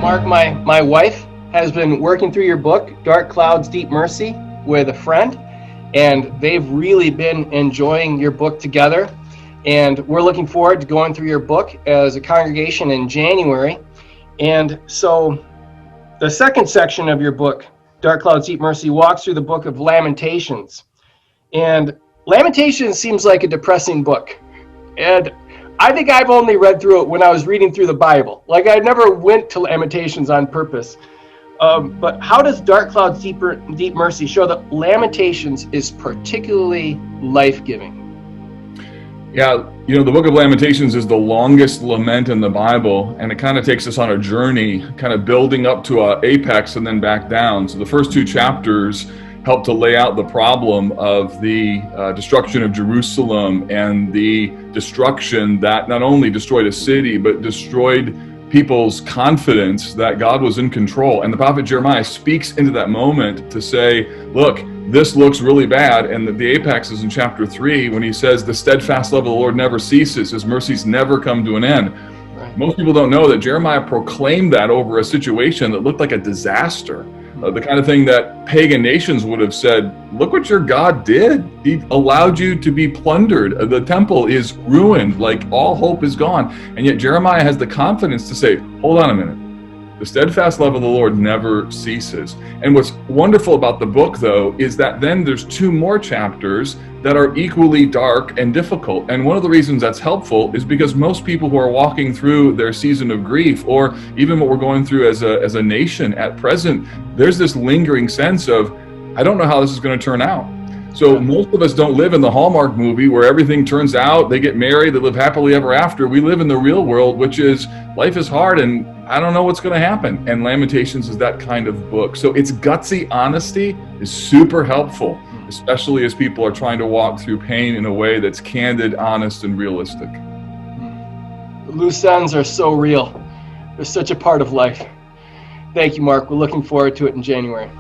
Mark, my wife has been working through your book, Dark Clouds, Deep Mercy, with a friend, and they've really been enjoying your book together. And we're looking forward to going through your book as a congregation in January. And so the second section of your book, Dark Clouds, Deep Mercy, walks through the book of Lamentations. And Lamentations seems like a depressing book. And I think I've only read through it when I was reading through the Bible. Like, I never went to Lamentations on purpose. But how does Dark Clouds, Deep Mercy show that Lamentations is particularly life-giving? Yeah, the book of Lamentations is the longest lament in the Bible, and it kind of takes us on a journey, kind of building up to an apex and then back down. So the first two chapters help to lay out the problem of the destruction of Jerusalem and the destruction that not only destroyed a city, but destroyed people's confidence that God was in control. And the prophet Jeremiah speaks into that moment to say, look, this looks really bad. And the apex is in chapter 3 when he says, the steadfast love of the Lord never ceases. His mercies never come to an end. Right. Most people don't know that Jeremiah proclaimed that over a situation that looked like a disaster. The kind of thing that pagan nations would have said, look what your God did. He allowed you to be plundered. The temple is ruined, like all hope is gone. And yet Jeremiah has the confidence to say, hold on a minute. The steadfast love of the Lord never ceases. And what's wonderful about the book, though, is that then there's 2 more chapters that are equally dark and difficult. And one of the reasons that's helpful is because most people who are walking through their season of grief, or even what we're going through as a nation at present, there's this lingering sense of, I don't know how this is going to turn out. So most of us don't live in the Hallmark movie where everything turns out, they get married, they live happily ever after. We live in the real world, which is life is hard and I don't know what's going to happen. And Lamentations is that kind of book. So its gutsy honesty is super helpful, especially as people are trying to walk through pain in a way that's candid, honest, and realistic. The loose ends are so real. They're such a part of life. Thank you, Mark. We're looking forward to it in January.